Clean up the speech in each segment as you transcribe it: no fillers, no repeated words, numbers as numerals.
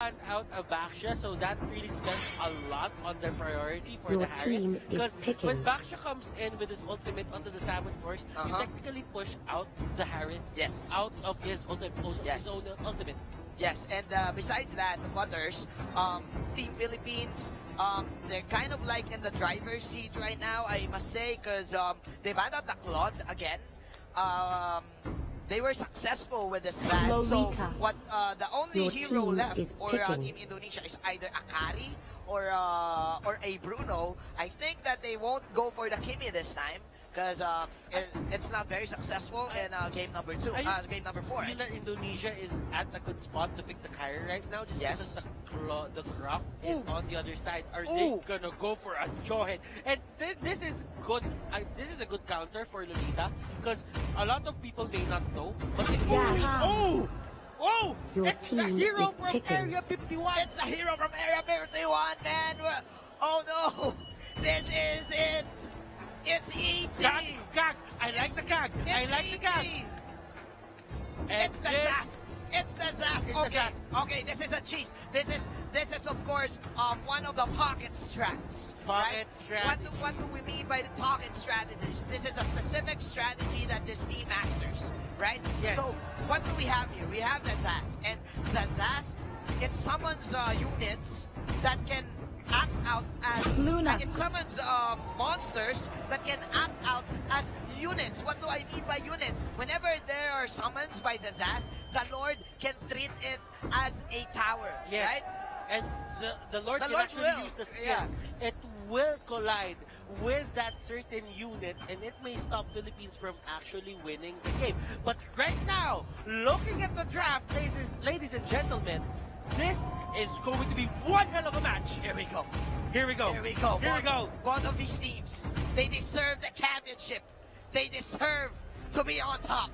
out a Baksha, so that really spends a lot on their priority for Your the Harriet. team is Because picking. when Baksha comes in with his ultimate onto the Salmon Force, you technically push out the Harriet out of his ultimate. His own ultimate. Yes, and besides that, the Butters, Team Philippines, they're kind of like in the driver's seat right now, I must say, because they banned out the Claude again. They were successful with this ban. So what the only hero left for Team Indonesia is either Akari or a Bruno. I think that they won't go for the Kimi this time because it's not very successful in game number 2, game number 4. I feel that Indonesia is at a good spot to pick the Kyrie right now, just because the Croc is on the other side. Are they gonna go for a Johet? And this is good. This is a good counter for Lolita because a lot of people may not know, but it's it's the hero from Area 51. It's the hero from Area 51, man. Oh no, this is it. It's E.T. Gag. I like the Gag. I like the Gag. It's the Zas. It's the Zas. Okay, this is a cheese. This is of course one of the pocket strats. What do we mean by the pocket strategies? This is a specific strategy that this team masters, right? Yes. So what do we have here? We have the Zas, and the Zas, it summons units that can act out as it summons monsters that can act out as units. What do I mean by units? Whenever there are summons by the Zas, the Lord can treat it as a tower, right? And the Lord can actually use the skills. It will collide with that certain unit, and it may stop Philippines from actually winning the game. But right now, looking at the draft, ladies and gentlemen, this is going to be one hell of a match. Here we go. Here we go. Here we go. Here we go. Both of these teams, they deserve the championship. They deserve to be on top.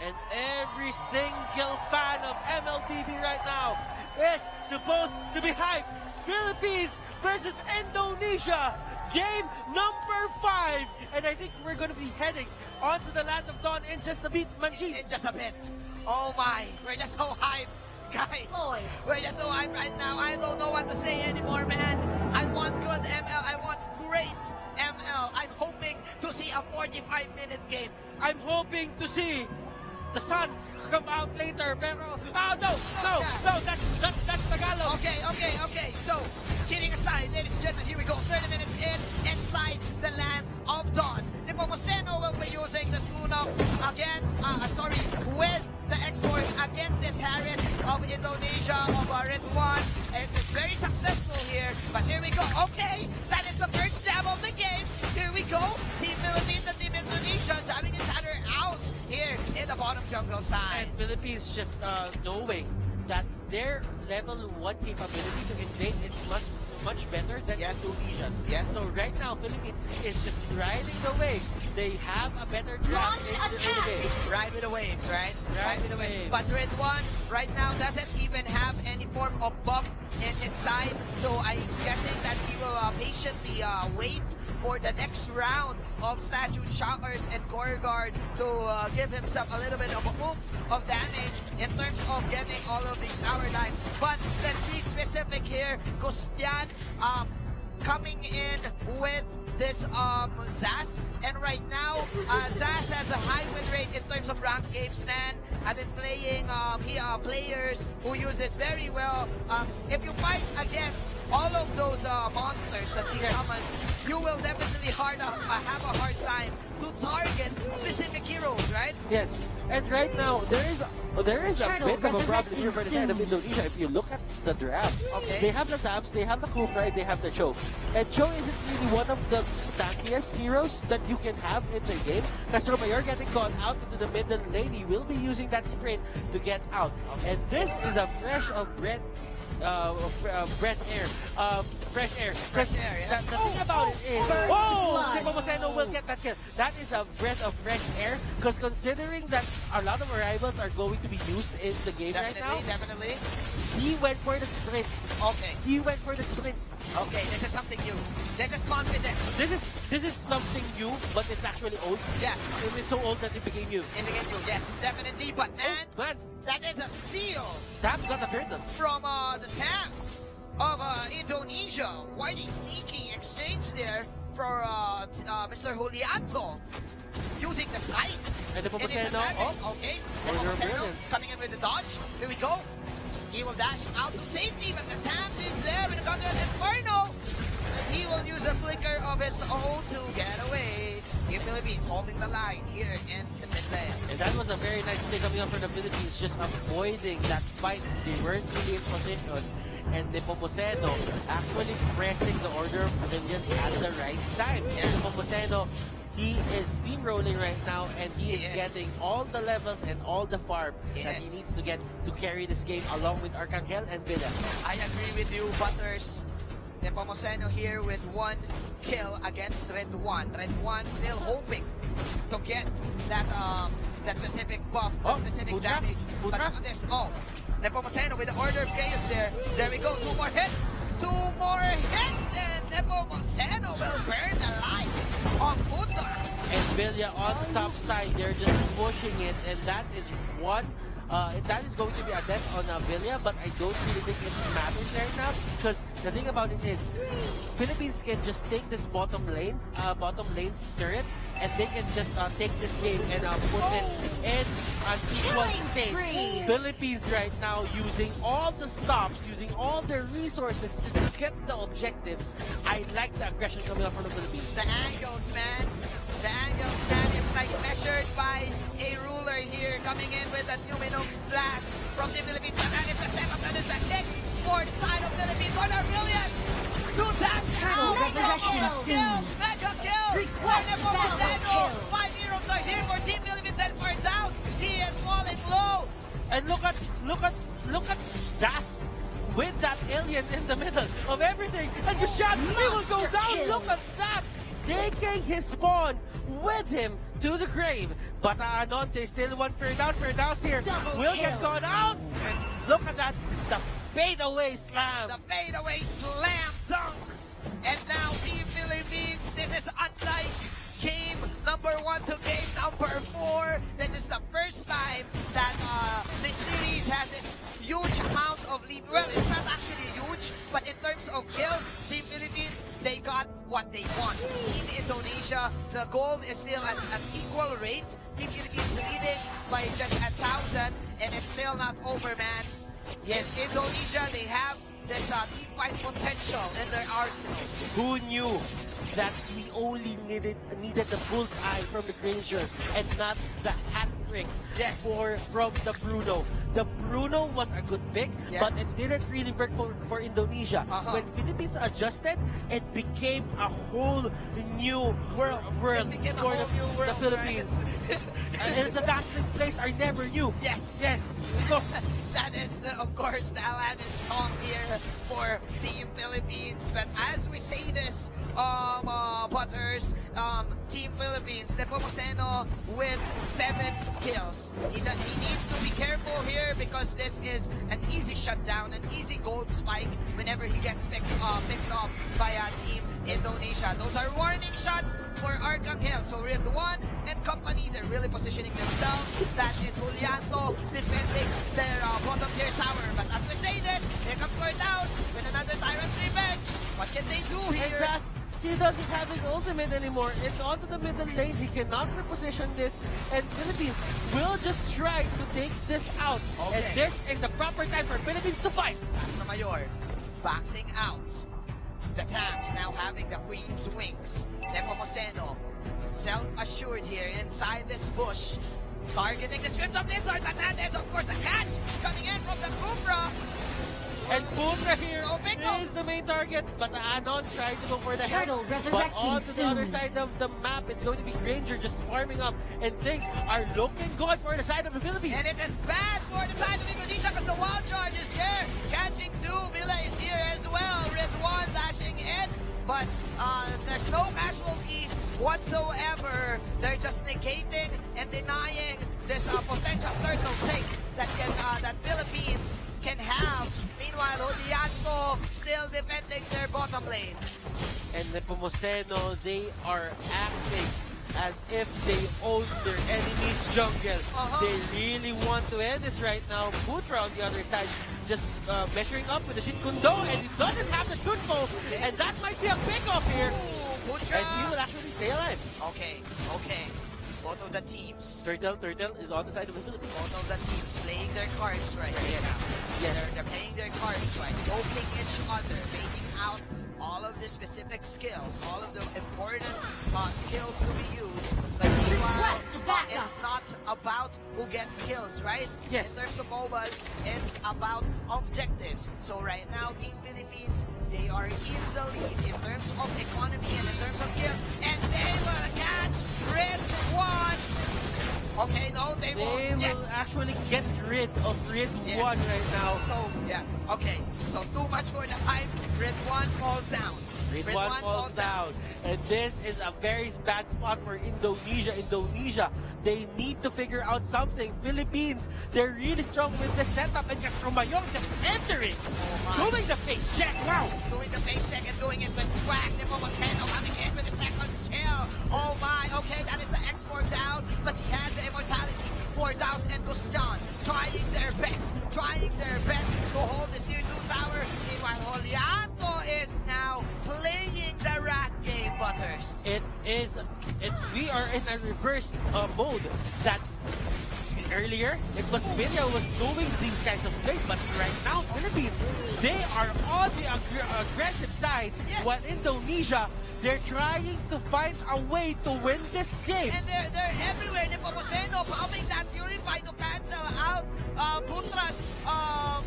And every single fan of MLBB right now is supposed to be hyped. Philippines versus Indonesia, game number 5. And I think we're going to be heading onto the Land of Dawn in just a bit, Manjeet. In just a bit. Oh my, we're just so hyped. Guys, we're just so hyped right now. I don't know what to say anymore, man. I want good ML. I want great ML. I'm hoping to see a 45-minute game. I'm hoping to see the sun come out later, pero that's Tagalog. Okay. So, kidding aside, ladies and gentlemen, here we go. 30 minutes inside the Land of Dawn. Nepomuceno will be using the Slunox with the export against this Harriet of Indonesia of Red 1. It's very successful here, but here we go. Okay, that is the first jab of the game. Here we go. Team Philippines and Team Indonesia jabbing each other out here in the bottom jungle side. And Philippines just knowing that their level 1 capability to invade is much better than Indonesia's. So right now, Philippines is just riding the waves. They have a better draft. Ride with the waves, right? Ride with the waves. But Red 1 right now doesn't even have any form of buff in his side. So I'm guessing that he will patiently wait for the next round of Statue Shockers and Core Guard to give himself a little bit of a oomph of damage in terms of getting all of these tower life. But let's be specific here. Gustian coming in with this Zas, and right now Zas has a high win rate in terms of ranked games, man. I've been playing players who use this very well. If you fight against all of those monsters that he summons, you will definitely have a hard time to target specific heroes, right? Yes, and right now there is a bit of a problem here for the side of Indonesia. If you look at the draft, they have the Tabs, they have the Cool Fry, they have the Cho. And Cho isn't really one of the tankiest heroes that you can have in the game. Castro Mayor getting caught out into the middle lane, he will be using that sprint to get out. And this is a fresh air. Fresh air. The thing about it is, Nepomuceno will get that kill. That is a breath of fresh air, because considering that a lot of arrivals are going to be used in the game right now, he went for the sprint. Okay. He went for the sprint. Okay, this is something new. This is confidence. This is This is something new, but it's actually old. Yeah. It's so old that it became new. In the game, yes, definitely. But man, Man, that is a steal Tap got the turtle. from the Tams of Indonesia. Quite a sneaky exchange there for Mr. Julianto using the sights. And the in his Pomoceno, advantage. Okay, and Order Pomoceno brilliance. coming in with the dodge. Here we go. He will dash out to safety, but the Tams is there with the Gunner and Inferno. And he will use a flicker of his own to get away. The Philippines holding the line here in the mid lane. And that was a very nice play coming up from the Philippines, just avoiding that fight. They weren't really in position. And the Pomoceno actually pressing the order of brilliance at the right time. Yes. And Pomoceno, he is steamrolling right now, and he is Yes. getting all the levels and all the farm that he Yes. needs to get to carry this game along with Arcangel and Villa. I agree with you, Butters. Nepomuceno here with 1 kill against Red One. Red One still hoping to get that that specific buff, that specific Putra, damage. But Putra. look at this. Oh, Nepomuceno with the Order of Chaos there. There we go. 2 more hits. 2 more hits, and Nepomuceno will burn alive on Putra. And Villa on the top side, they're just pushing it, and that is one. That is going to be a death on Villa, but I don't really think it matters right now, because the thing about it is, Philippines can just take this bottom lane turret, and they can just take this game and put it in an equal state. Philippines right now using all the stops, using all their resources just to get the objectives. I like the aggression coming up from the Philippines. The angles, man. The angles, man. It's like measured by a ruler here, coming in with a Numinum blast from the Philippines. And that is the setup. That is the hit for the side of Philippines. On a brilliant to that Turtle resurrection soon. Mega kill. Request And then backup Pomoceno, kill. 5 heroes are here for Team Philippines and for down. He is falling low. And look at Zas with that alien in the middle of everything. And the shot, he will go Monster down. kill. Look at that. Taking his spawn with him to the grave. But Anonte still one Firdaus here. Double Will get kill. gone out. And look at that. The fadeaway slam. The fadeaway slam dunk. And now Team Philippines, this is unlike game number 1 to game number 4. This is the first time that this series has this huge amount of lead. Well, it's not actually huge, but in terms of kills, Team Philippines, they got what they want. Team Indonesia, the gold is still at an equal rate. Team Philippines leading by just 1,000, and it's still not over, man. Yes. In Indonesia, they have this team fight potential in their arsenal. Who knew that we only needed the bullseye from the Granger and not the hat trick Yes. from the Bruno. The Bruno was a good pick, Yes. but it didn't really work for Indonesia. Uh-huh. When Philippines adjusted, it became a whole new world It became a for whole new world, the Philippines. right? And it's a dazzling place I never knew. Yes. Yes. Look, That is, of course, the Aladdin song here for Team Philippines. But as we say this, Butters, Team Philippines, Nepomuceno with 7 kills. He needs to be careful here because this is an easy shutdown, an easy gold spike whenever he gets picked up by Team Indonesia. Those are warning shots for Arcangel. So Red One and company, they're really positioning themselves. That is Julianto defending their bottom tier tower. But as we say this, here comes Down with another Tyrant's Revenge. What can they do and here? Zas, he doesn't have his ultimate anymore. It's onto the middle lane. He cannot reposition this. And Philippines will just try to take this out. And Okay. this is the proper time for Philippines to fight. Astro Mayor boxing out. The Tams now having the Queen's Wings. Nepomuceno self-assured here inside this bush. Targeting the scripts of Lizard, but that is of course a catch coming in from the Cobra. And Putra here No pickups. is the main target, but the Anon tried to go for the head. Turtle But resurrecting on to the other soon. side of the map, it's going to be Granger just farming up, and things are looking good for the side of the Philippines. And it is bad for the side of Indonesia because the wild charge is here. Catching 2, Villa is here as well. Red One dashing in, but there's no casualties whatsoever. They're just negating and denying this potential turtle take that Philippines can have. Meanwhile, Julianto still still defending their bottom lane. And Nepomuceno, they are acting as if they own their enemy's jungle. They really want to end this right now. Putra on the other side just measuring up with the Shinkundo, and he doesn't have the Shunko, and that might be a pick-off here. Ooh, Putra. And he will actually stay alive. Okay, okay. Both of the teams. Turtle is on the side of the Philippines. Both of the teams playing their cards right now. Yes. They're playing their cards right. Poking each other, making out all of the specific skills, all of the important skills to be used. But meanwhile, it's not about who gets kills, right? Yes. In terms of MOBAs, it's about objectives. So right now, Team Philippines, they are in the lead in terms of economy and in terms of kills. And they will catch Red 1. Okay, no, they won't. They will actually get rid of Red 1 right now. So, yeah, okay. So, too much for the hype. Red 1 falls down. Red 1 falls down. And this is a very bad spot for Indonesia. Indonesia, they need to figure out something. Philippines, they're really strong with the setup. And just Romayon just entering. Doing the face check. Wow. Doing the face check and doing it with swag. Nepomuceno coming in with the second kill. Oh my. Okay, that is the export down. But he has the immortality. 4,000 and Gusjan trying their best to hold this tier 2 tower. Meanwhile, Holiato is now playing the rat game, Butters. We are in a reverse mode that earlier it was Media was doing these kinds of plays, but right now Philippines, they are on the aggressive side, while Indonesia, they're trying to find a way to win this game. And they're everywhere. Nepomuceno pumping that Purify to cancel out Putra's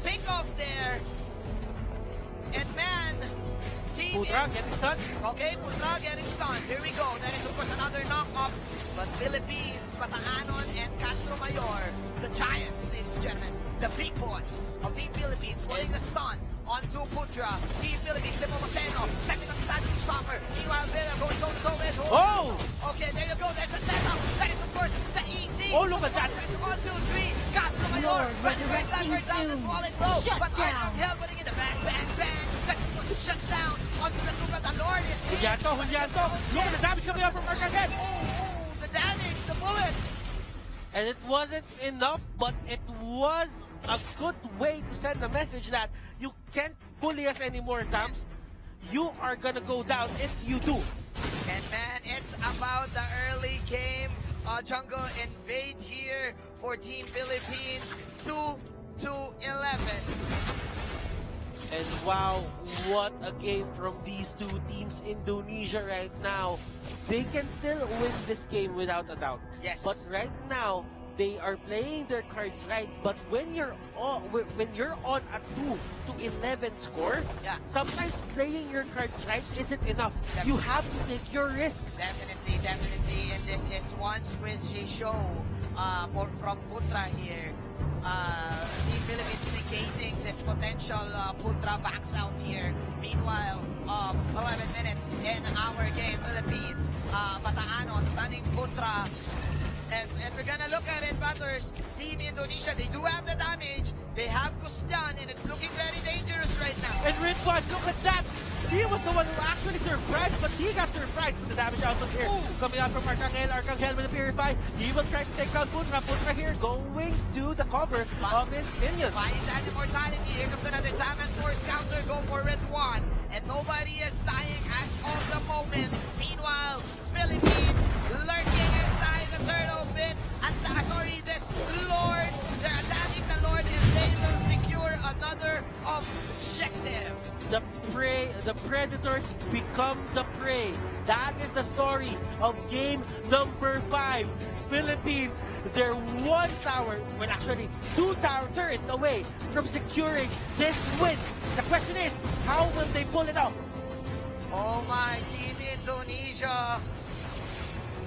pick-off there. And man, team Putra getting stunned. Okay, Putra getting stunned. Here we go. That is of course another knock-up. But Philippines, Bataanon and Castro Mayor, the Giants, ladies and gentlemen, the big boys of Team Philippines putting a stun onto Putra. Team Philippines, Nepomuceno, setting up the standing stopper. Meanwhile, Vera going toe-to-toe with Oh! Okay, there you go. There's a setup. That is, of course, the ET. Oh, look at that. 1, 2, 3. Castro Mayor. Resurrecting soon. Shut But down. Arnold Hill putting in the bang, bang, bang. That's going to shut down onto the Tuba. The Lord is here. Holiato. Look at the damage coming out from Arcangel. Oh, the damage, the bullet. And it wasn't enough, but it was a good way to send a message that you can't bully us anymore, Tams. You are gonna go down if you do. And man, it's about the early game jungle invade here for Team Philippines. 2-11. And wow, what a game from these two teams. Indonesia right now, they can still win this game without a doubt. Yes. But right now, they are playing their cards right. But when you're on a 2-11 score, sometimes playing your cards right isn't enough. Definitely. You have to take your risks. Definitely. And this is one squishy show from Putra here. Team Philippines negating this potential Putra backs out here. Meanwhile, 11 minutes in our game, Philippines. Bataanon stunning Putra. And we're gonna look at it, Butters. Team Indonesia, they do have the damage. They have Gusjan, and it's looking very dangerous right now. And Ridwan, look at that! He was the one who actually surprised, but he got surprised with the damage output here. Coming out from Arcangel with the Purify. He will try to take out Putra. Putra here going to the cover of his minions. Finds that immortality. Here comes another Zaman Force counter. Go for Red 1. And nobody is dying as of the moment. Meanwhile, Philippines lurking inside the turtle pit. This Lord. They're attacking the Lord, and they will secure another objective. The predators become the prey. That is the story of game number 5. Philippines, they're 1 tower, well actually 2 tower turrets away from securing this win. The question is, how will they pull it off? Oh my, Team Indonesia.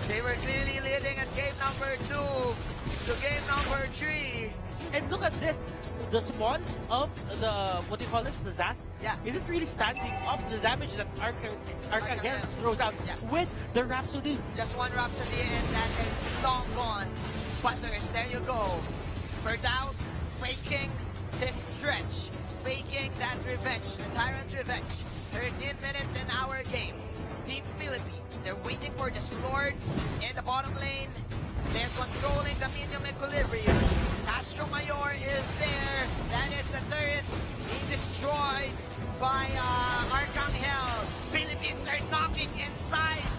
They were clearly leading at game number 2 to game number 3. And look at this. The spawns of the, what do you call this, the Zas, isn't really standing up the damage that Arcangel throws out with the Rhapsody. Just one Rhapsody and that is long gone. Butters, there you go. Firdaus faking his stretch. faking that revenge, the Tyrant's revenge. 13 minutes in our game. Team Philippines, they're waiting for the Lord in the bottom lane. They're controlling the medium equilibrium. Castro Mayor is there. That is the turret being destroyed by Arcangel. Philippines are knocking inside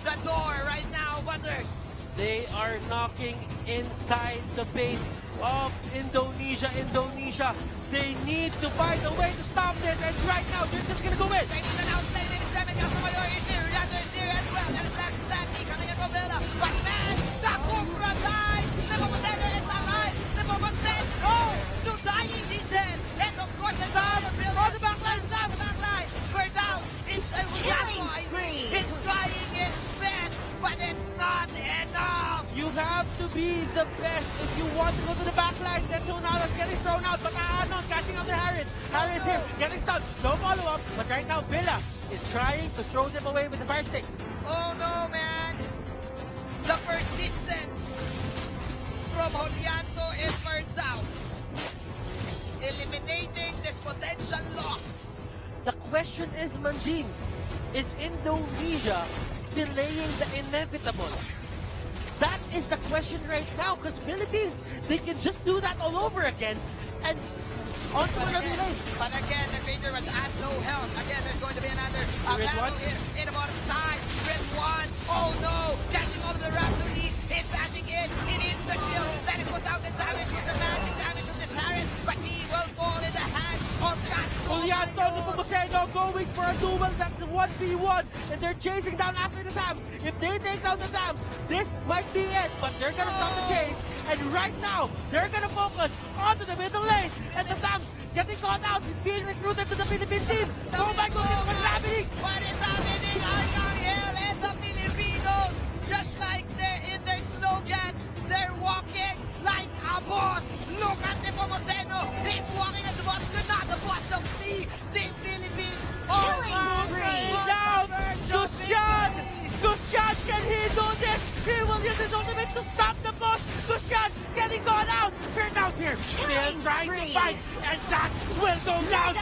the door right now, Butters. They are knocking inside the base of Indonesia. They need to find a way to stop this, and right now they're just gonna go in. Thanks to the outside, 87, Castro Mayor is here. Rander is here as well. That is Black Sandy coming in from Villa. But man, the Kukra died. Nepomuceno is alive. Nepomuceno to dying, he says. And of course, the on the back line, we're down. It's a Killing spree. He's trying his best, but it's not enough. You have to be the best if you want to go to the back line. That's Sonala's getting thrown out, but no, catching up to Harris. Harris here, getting stunned. No follow-up, but right now Villa is trying to throw them away with the fire stick. Oh no, man. The persistence from Julianto and Verdaus, eliminating this potential loss. The question is, Manjin, is Indonesia delaying the inevitable? That is the question right now, because Philippines, they can just do that all over again, and onto another lane. But again, the Vader was at low health. Again, there's going to be another battle here in the bottom side. Grid 1, oh no, catching all of the Rhapsodies, he's dashing in, he needs the kill. That is 1,000 damage with the magic damage of this Harris, but he will fall in the hands of Castro. Julianto Nepomuceno going for a duel. That's 1v1, and they're chasing down after the Dams. If they take down the Dams, this might be it, but they're gonna stop the chase. And right now, they're gonna focus onto the middle lane, and the Dams getting caught out. He's being recruited to the Philippine team. Oh my goodness, what's happening? What is happening? Arcangel and the Filipinos, just like they're in their slogan, they're walking like a boss. Look at Nepomuceno. He's walking as a boss. You're not the boss of me. The Philippines. Oh my Down! Gustian, can he do this? He will use his ultimate to stop the push. Gustian getting gone out. Fair down here. They're trying to fight, and that will go down.